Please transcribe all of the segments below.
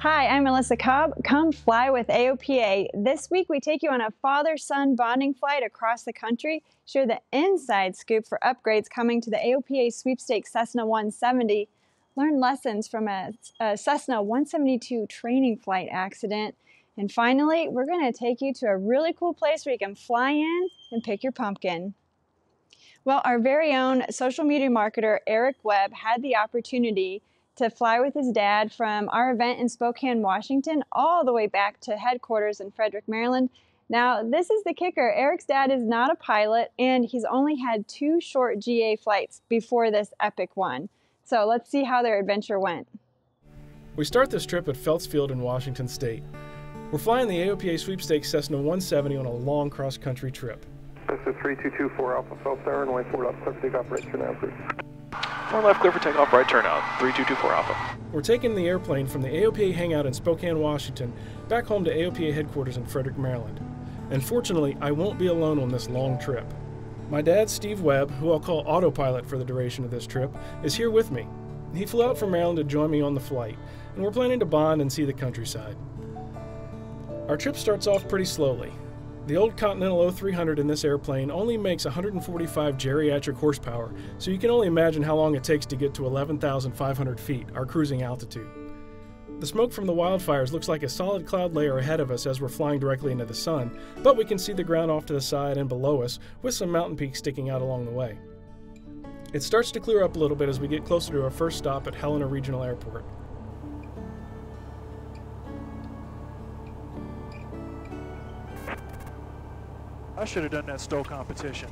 Hi, I'm Melissa Cobb. Come fly with AOPA. This week we take you on a father-son bonding flight across the country, share the inside scoop for upgrades coming to the AOPA sweepstakes Cessna 170, learn lessons from a Cessna 172 training flight accident, and finally, we're going to take you to a really cool place where you can fly in and pick your pumpkin. Well, our very own social media marketer, Eric Webb, had the opportunity to fly with his dad from our event in Spokane, Washington, all the way back to headquarters in Frederick, Maryland. Now, this is the kicker. Eric's dad is not a pilot, and he's only had 2 short GA flights before this epic one. So let's see how their adventure went. We start this trip at Phelps Field in Washington State. We're flying the AOPA sweepstakes Cessna 170 on a long cross-country trip. This is 3224 Alpha Phelps, runway 4 left, clear for takeoff, right turn now, please. 4 left, clear for takeoff, right turn out, 3224 Alpha. We're taking the airplane from the AOPA hangout in Spokane, Washington, back home to AOPA headquarters in Frederick, Maryland. And fortunately, I won't be alone on this long trip. My dad, Steve Webb, who I'll call autopilot for the duration of this trip, is here with me. He flew out from Maryland to join me on the flight, and we're planning to bond and see the countryside. Our trip starts off pretty slowly. The old Continental 0300 in this airplane only makes 145 geriatric horsepower, so you can only imagine how long it takes to get to 11,500 feet, our cruising altitude. The smoke from the wildfires looks like a solid cloud layer ahead of us as we're flying directly into the sun, but we can see the ground off to the side and below us, with some mountain peaks sticking out along the way. It starts to clear up a little bit as we get closer to our first stop at Helena Regional Airport. I should have done that stow competition.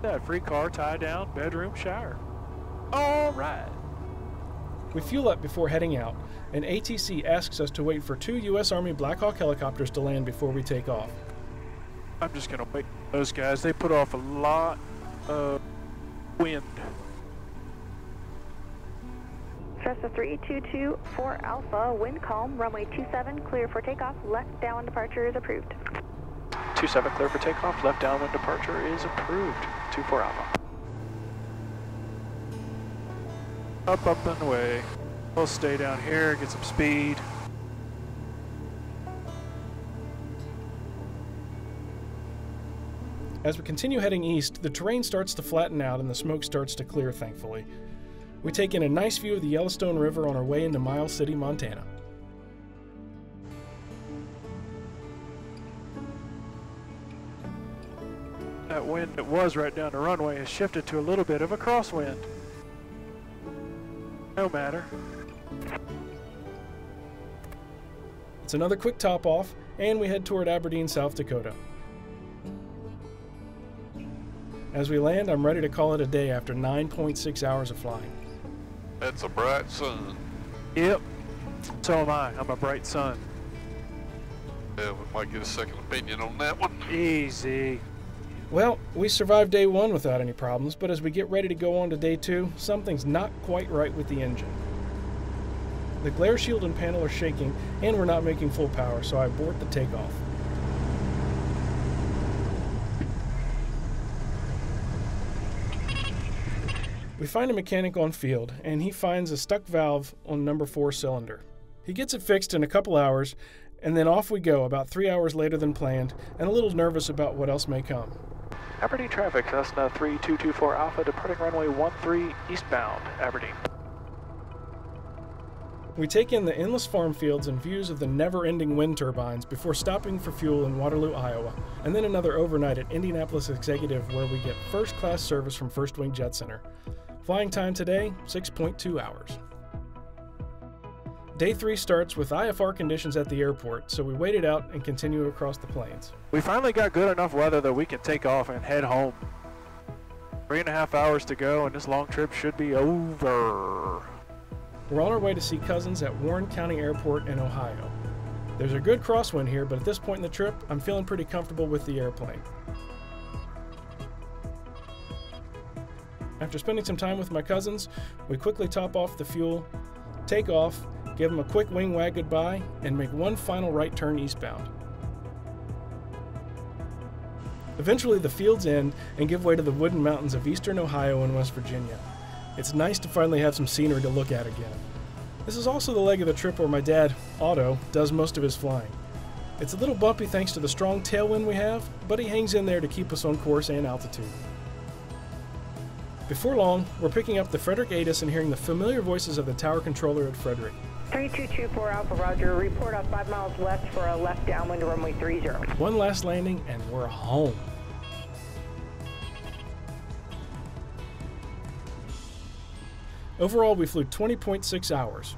That free car, tie down, bedroom, shower. All right. We fuel up before heading out, and ATC asks us to wait for 2 U.S. Army Black Hawk helicopters to land before we take off. I'm just gonna wait for those guys. They put off a lot of wind. Cessna 3224 Alpha, wind calm, runway 27, clear for takeoff, left downwind departure is approved. 27 clear for takeoff, left downwind departure is approved. 24 Alpha. Up and away. We'll stay down here, get some speed. As we continue heading east, the terrain starts to flatten out and the smoke starts to clear, thankfully. We take in a nice view of the Yellowstone River on our way into Miles City, Montana. That wind that was right down the runway has shifted to a little bit of a crosswind. No matter. It's another quick top off, and we head toward Aberdeen, South Dakota. As we land, I'm ready to call it a day after 9.6 hours of flying. That's a bright sun. Yep. So am I. I'm a bright sun. Yeah, we might get a second opinion on that one. Easy. Well, we survived day 1 without any problems, but as we get ready to go on to day 2, something's not quite right with the engine. The glare shield and panel are shaking, and we're not making full power, so I abort the takeoff. We find a mechanic on field, and he finds a stuck valve on number 4 cylinder. He gets it fixed in a couple hours, and then off we go about 3 hours later than planned, and a little nervous about what else may come. Aberdeen traffic, Cessna 3224 Alpha, departing runway 13 eastbound, Aberdeen. We take in the endless farm fields and views of the never-ending wind turbines before stopping for fuel in Waterloo, Iowa, and then another overnight at Indianapolis Executive where we get first-class service from First Wing Jet Center. Flying time today, 6.2 hours. Day 3 starts with IFR conditions at the airport, so we wait it out and continue across the plains. We finally got good enough weather that we can take off and head home. 3.5 hours to go and this long trip should be over. We're on our way to see cousins at Warren County Airport in Ohio. There's a good crosswind here, but at this point in the trip, I'm feeling pretty comfortable with the airplane. After spending some time with my cousins, we quickly top off the fuel, take off, give them a quick wing wag goodbye, and make one final right turn eastbound. Eventually the fields end and give way to the wooded mountains of eastern Ohio and West Virginia. It's nice to finally have some scenery to look at again. This is also the leg of the trip where my dad, Otto, does most of his flying. It's a little bumpy thanks to the strong tailwind we have, but he hangs in there to keep us on course and altitude. Before long, we're picking up the Frederick ATIS and hearing the familiar voices of the tower controller at Frederick. 3224 Alpha, roger. Report on 5 miles west for a left downwind to runway 30. One last landing and we're home. Overall, we flew 20.6 hours.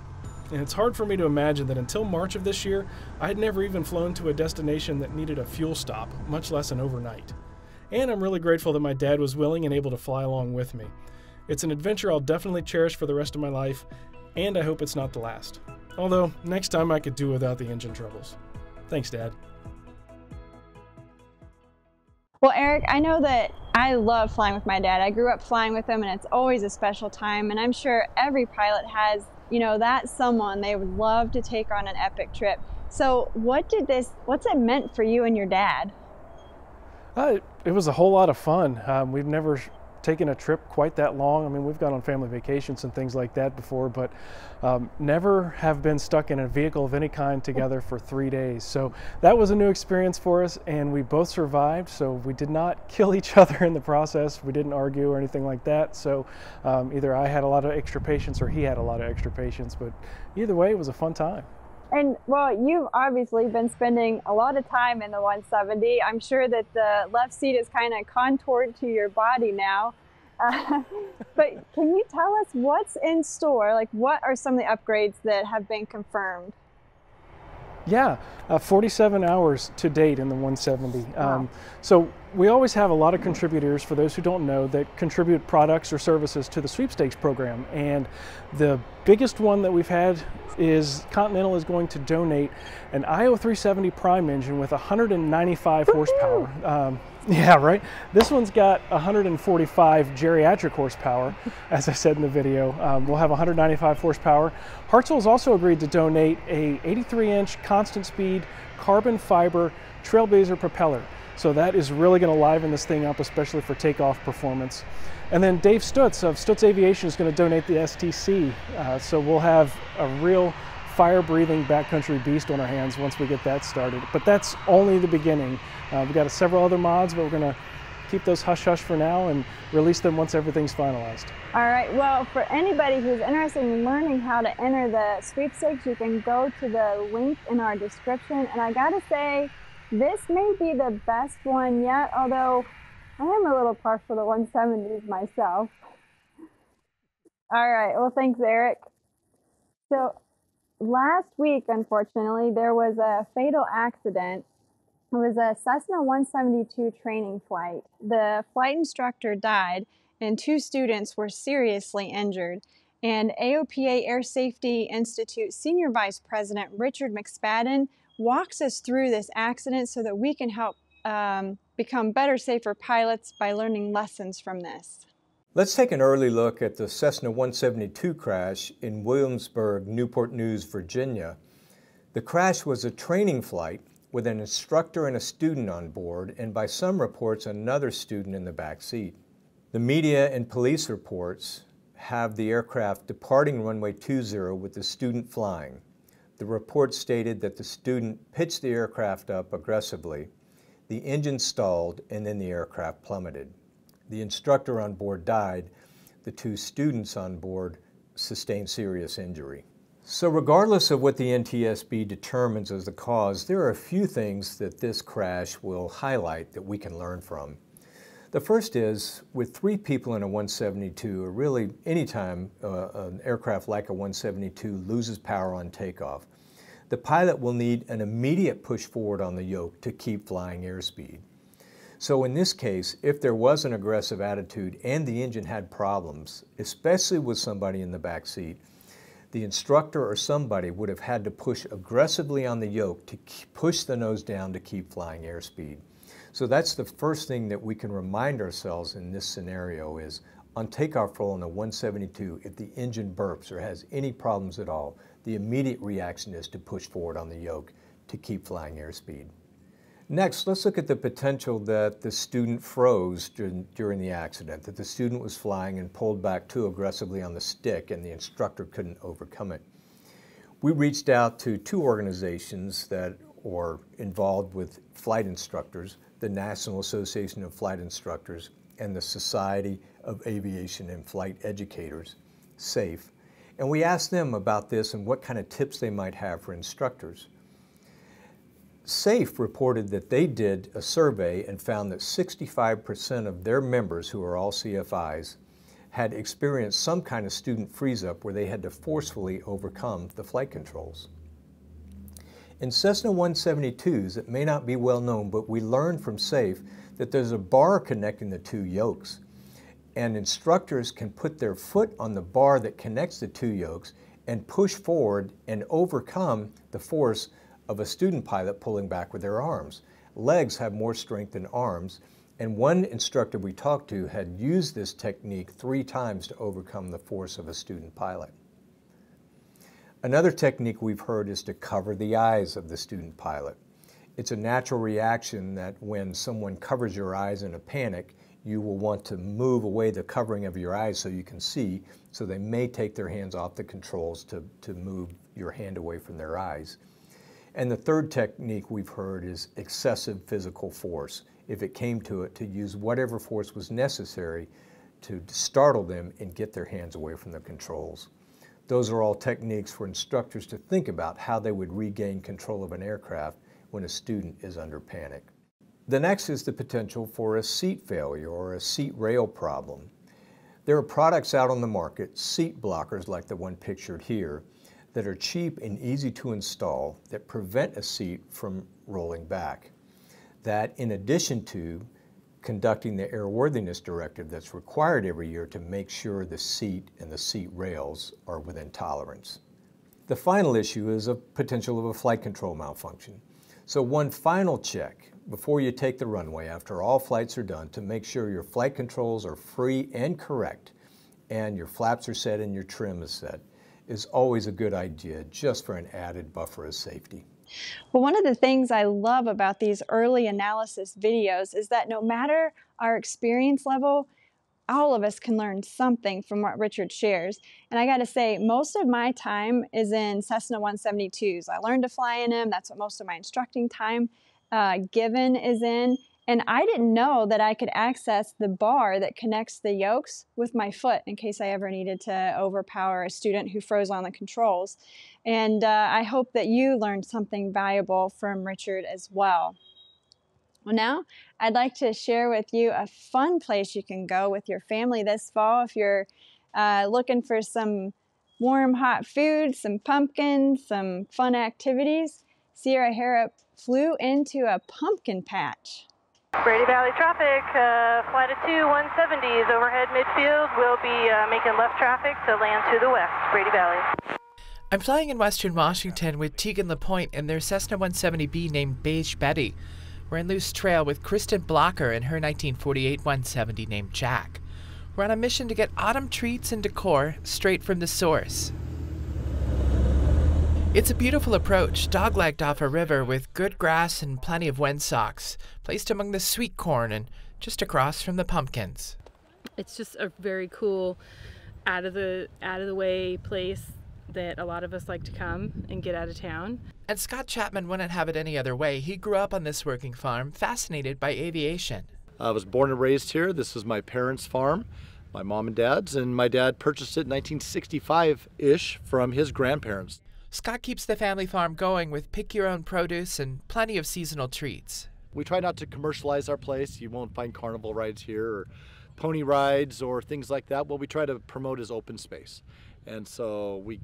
And it's hard for me to imagine that until March of this year, I had never even flown to a destination that needed a fuel stop, much less an overnight. And I'm really grateful that my dad was willing and able to fly along with me. It's an adventure I'll definitely cherish for the rest of my life, and I hope it's not the last. Although, next time I could do without the engine troubles. Thanks, Dad. Well, Eric, I know that I love flying with my dad. I grew up flying with him, and it's always a special time, and I'm sure every pilot has, that someone they would love to take on an epic trip. So what's it meant for you and your dad? It was a whole lot of fun. We've never taken a trip quite that long. I mean, we've gone on family vacations and things like that before, but never have been stuck in a vehicle of any kind together for 3 days. So that was a new experience for us, and we both survived. So we did not kill each other in the process. We didn't argue or anything like that. So either I had a lot of extra patience or he had a lot of extra patience, but either way, it was a fun time. And well, you've obviously been spending a lot of time in the 170. I'm sure that the left seat is kind of contoured to your body now. But can you tell us what's in store? Like, what are some of the upgrades that have been confirmed? Yeah, 47 hours to date in the 170. Wow. So we always have a lot of contributors, for those who don't know, that contribute products or services to the sweepstakes program. And the biggest one that we've had is Continental is going to donate an IO370 prime engine with 195 horsepower. Yeah, right. This one's got 145 geriatric horsepower, as I said in the video. We'll have 195 horsepower. Hartzell's also agreed to donate a 83-inch constant speed carbon fiber Trailblazer propeller. So that is really going to liven this thing up, especially for takeoff performance. And then Dave Stutz of Stutz Aviation is going to donate the STC. So we'll have a real fire-breathing backcountry beast on our hands once we get that started. But that's only the beginning. We've got several other mods, but we're going to keep those hush-hush for now and release them once everything's finalized. All right, well, for anybody who's interested in learning how to enter the sweepstakes, you can go to the link in our description. And I gotta say, this may be the best one yet, although I am a little partial to 170s myself. All right, well, thanks, Eric. So last week, unfortunately, there was a fatal accident. It was a Cessna 172 training flight. The flight instructor died and 2 students were seriously injured. And AOPA Air Safety Institute Senior Vice President Richard McSpadden walks us through this accident so that we can help become better, safer pilots by learning lessons from this. Let's take an early look at the Cessna 172 crash in Williamsburg, Newport News, Virginia. The crash was a training flight with an instructor and a student on board, and by some reports, another student in the back seat. The media and police reports have the aircraft departing runway 20 with the student flying. The report stated that the student pitched the aircraft up aggressively, the engine stalled, and then the aircraft plummeted. The instructor on board died. The 2 students on board sustained serious injury. So regardless of what the NTSB determines as the cause, there are a few things that this crash will highlight that we can learn from. The first is, with 3 people in a 172, or really anytime an aircraft like a 172 loses power on takeoff, the pilot will need an immediate push forward on the yoke to keep flying airspeed. So in this case, if there was an aggressive attitude and the engine had problems, especially with somebody in the back seat, the instructor or somebody would have had to push aggressively on the yoke to push the nose down to keep flying airspeed. So that's the first thing that we can remind ourselves in this scenario is, on takeoff roll in a 172, if the engine burps or has any problems at all, the immediate reaction is to push forward on the yoke to keep flying airspeed. Next, let's look at the potential that the student froze during the accident, that the student was flying and pulled back too aggressively on the stick and the instructor couldn't overcome it. We reached out to two organizations that are involved with flight instructors, the National Association of Flight Instructors and the Society of Aviation and Flight Educators, SAFE, and we asked them about this and what kind of tips they might have for instructors. SAFE reported that they did a survey and found that 65% of their members, who are all CFIs, had experienced some kind of student freeze-up where they had to forcefully overcome the flight controls. In Cessna 172s, it may not be well known, but we learned from SAFE that there's a bar connecting the two yokes, and instructors can put their foot on the bar that connects the two yokes and push forward and overcome the force of a student pilot pulling back with their arms. Legs have more strength than arms, and one instructor we talked to had used this technique 3 times to overcome the force of a student pilot. Another technique we've heard is to cover the eyes of the student pilot. It's a natural reaction that when someone covers your eyes in a panic, you will want to move away the covering of your eyes so you can see, so they may take their hands off the controls to move your hand away from their eyes. And the third technique we've heard is excessive physical force. If it came to it, to use whatever force was necessary to startle them and get their hands away from the controls. Those are all techniques for instructors to think about how they would regain control of an aircraft when a student is under panic. The next is the potential for a seat failure or a seat rail problem. There are products out on the market, seat blockers like the one pictured here, that are cheap and easy to install that prevent a seat from rolling back. That, in addition to conducting the airworthiness directive that's required every year to make sure the seat and the seat rails are within tolerance. The final issue is a potential of a flight control malfunction. So one final check before you take the runway after all flights are done to make sure your flight controls are free and correct and your flaps are set and your trim is set is always a good idea, just for an added buffer of safety. Well, one of the things I love about these early analysis videos is that no matter our experience level, all of us can learn something from what Richard shares. And I got to say, most of my time is in Cessna 172s. I learned to fly in them. That's what most of my instructing time given is in. And I didn't know that I could access the bar that connects the yokes with my foot in case I ever needed to overpower a student who froze on the controls. And I hope that you learned something valuable from Richard as well. Well, now I'd like to share with you a fun place you can go with your family this fall if you're looking for some warm, hot food, some pumpkins, some fun activities. Sierra Harrop flew into a pumpkin patch. Brady Valley traffic, flight of 170 is overhead midfield. We'll be making left traffic to land to the west, Brady Valley. I'm flying in Western Washington with Tegan LaPointe and their Cessna 170B named Beige Betty. We're in loose trail with Kristen Blocker and her 1948 170 named Jack. We're on a mission to get autumn treats and decor straight from the source. It's a beautiful approach, dog-legged off a river with good grass and plenty of windsocks, placed among the sweet corn and just across from the pumpkins. It's just a very cool, out of the way place that a lot of us like to come and get out of town. And Scott Chapman wouldn't have it any other way. He grew up on this working farm, fascinated by aviation. I was born and raised here. This is my parents' farm, my mom and dad's, and my dad purchased it in 1965-ish from his grandparents. Scott keeps the family farm going with pick-your-own produce and plenty of seasonal treats. We try not to commercialize our place. You won't find carnival rides here or pony rides or things like that. What we try to promote is open space. And so we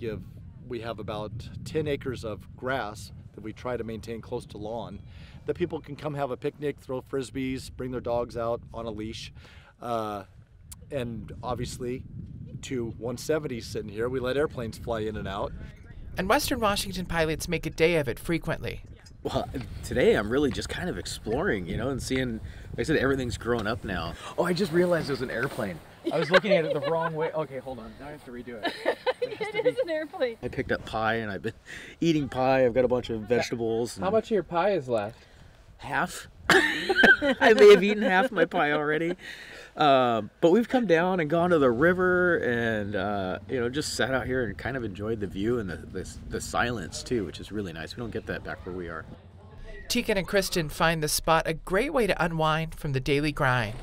have about 10 acres of grass that we try to maintain close to lawn that people can come have a picnic, throw frisbees, bring their dogs out on a leash. And obviously, 2 170s sitting here. We let airplanes fly in and out. And Western Washington pilots make a day of it frequently. Well, today I'm really just kind of exploring, and seeing, like I said, everything's growing up now. Oh, I just realized it was an airplane. I was looking at it the wrong way. Okay, hold on. Now I have to redo it. It is an airplane. I picked up pie and I've been eating pie. I've got a bunch of vegetables. How much of your pie is left? half. I may have eaten half my pie already. But we've come down and gone to the river and, you know, just sat out here and kind of enjoyed the view and the silence too, which is really nice. We don't get that back where we are. Tegan and Kristen find the spot a great way to unwind from the daily grind.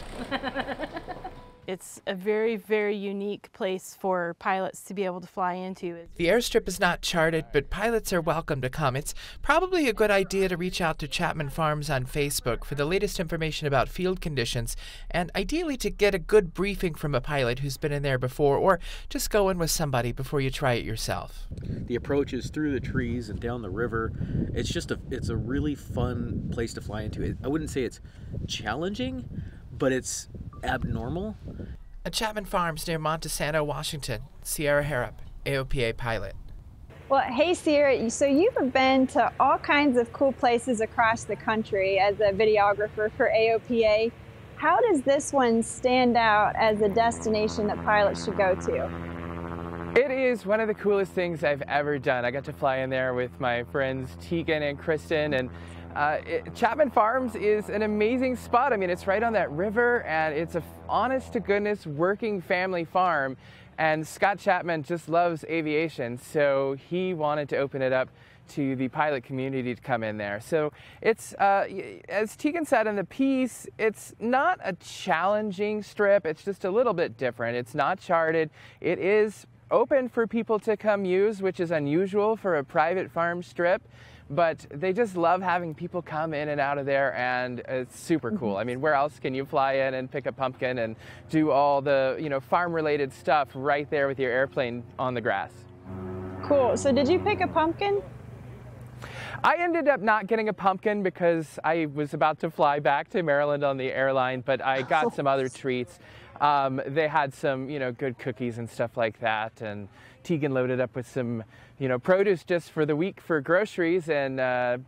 It's a very, very unique place for pilots to be able to fly into. The airstrip is not charted, but pilots are welcome to come. It's probably a good idea to reach out to Chapman Farms on Facebook for the latest information about field conditions, and ideally to get a good briefing from a pilot who's been in there before, or just go in with somebody before you try it yourself. The approach is through the trees and down the river. It's just it's a really fun place to fly into. I wouldn't say it's challenging, but it's abnormal. At Chapman Farms near Montesano, Washington, Sierra Harrop, AOPA pilot. Well, hey Sierra, so you've been to all kinds of cool places across the country as a videographer for AOPA. How does this one stand out as a destination that pilots should go to? It is one of the coolest things I've ever done. I got to fly in there with my friends Tegan and Kristen, and Chapman Farms is an amazing spot. I mean, it's right on that river, and it's a honest-to-goodness working family farm. And Scott Chapman just loves aviation, so he wanted to open it up to the pilot community to come in there. So it's, as Tegan said in the piece, it's not a challenging strip. It's just a little bit different. It's not charted. It is open for people to come use, which is unusual for a private farm strip. But they just love having people come in and out of there, and it's super cool. I mean, where else can you fly in and pick a pumpkin and do all the, you know, farm-related stuff right there with your airplane on the grass? Cool. So did you pick a pumpkin? I ended up not getting a pumpkin because I was about to fly back to Maryland on the airline, but I got some other treats. They had some, you know, good cookies and stuff like that, and Tegan loaded up with some, you know, produce just for the week for groceries and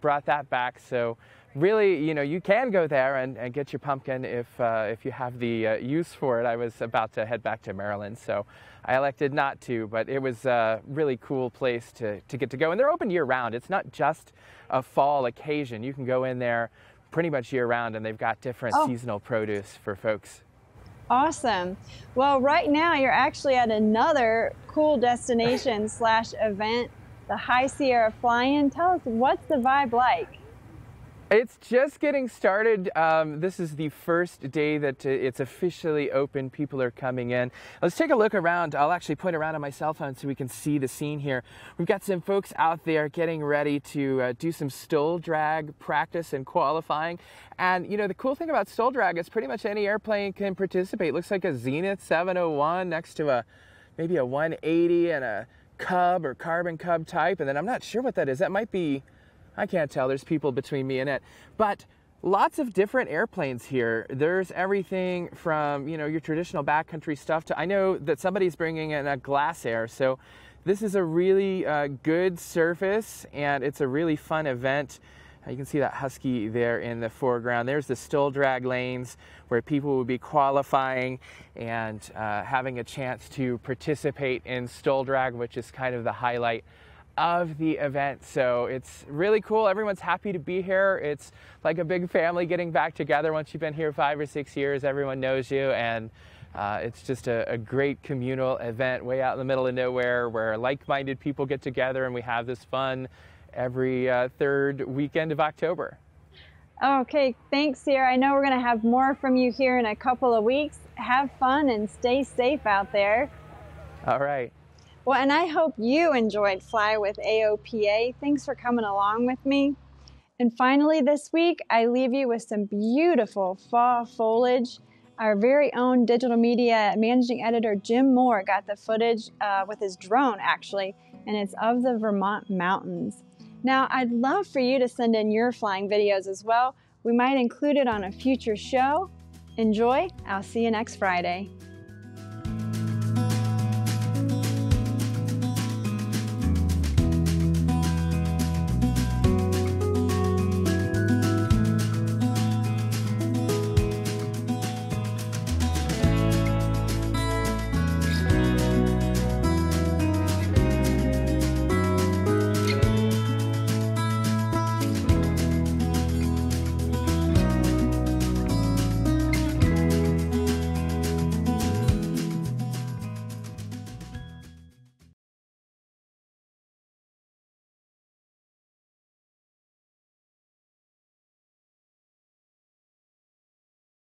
brought that back. So really, you know, you can go there and get your pumpkin if you have the use for it. I was about to head back to Maryland, so I elected not to, but it was a really cool place to get to go. And they're open year-round. It's not just a fall occasion. You can go in there pretty much year-round, and they've got different seasonal produce for folks. Awesome. Well, right now you're actually at another cool destination / event, the High Sierra Fly-In. Tell us, what's the vibe like? It's just getting started. This is the first day that it's officially open. People are coming in. Let's take a look around. I'll actually point around on my cell phone so we can see the scene here. We've got some folks out there getting ready to do some stole drag practice and qualifying. And you know, the cool thing about stole drag is pretty much any airplane can participate. It looks like a Zenith 701 next to maybe a 180 and a Cub or Carbon Cub type. And then I'm not sure what that is. That might be, I can't tell, there's people between me and it. But lots of different airplanes here. There's everything from, you know, your traditional backcountry stuff to, I know that somebody's bringing in a Glass Air. So this is a really good surface, and it's a really fun event. You can see that Husky there in the foreground. There's the stole drag lanes where people will be qualifying and having a chance to participate in stole drag, which is kind of the highlight of the event. So it's really cool. Everyone's happy to be here. It's like a big family getting back together. Once you've been here 5 or 6 years, everyone knows you, and it's just a great communal event way out in the middle of nowhere where like-minded people get together, and we have this fun every third weekend of October. Okay, thanks, Sierra. I know we're going to have more from you here in a couple of weeks. Have fun and stay safe out there. All right. Well, and I hope you enjoyed Fly with AOPA. Thanks for coming along with me. And finally this week, I leave you with some beautiful fall foliage. Our very own digital media managing editor, Jim Moore, got the footage with his drone, actually, and it's of the Vermont mountains. Now, I'd love for you to send in your flying videos as well. We might include it on a future show. Enjoy. I'll see you next Friday.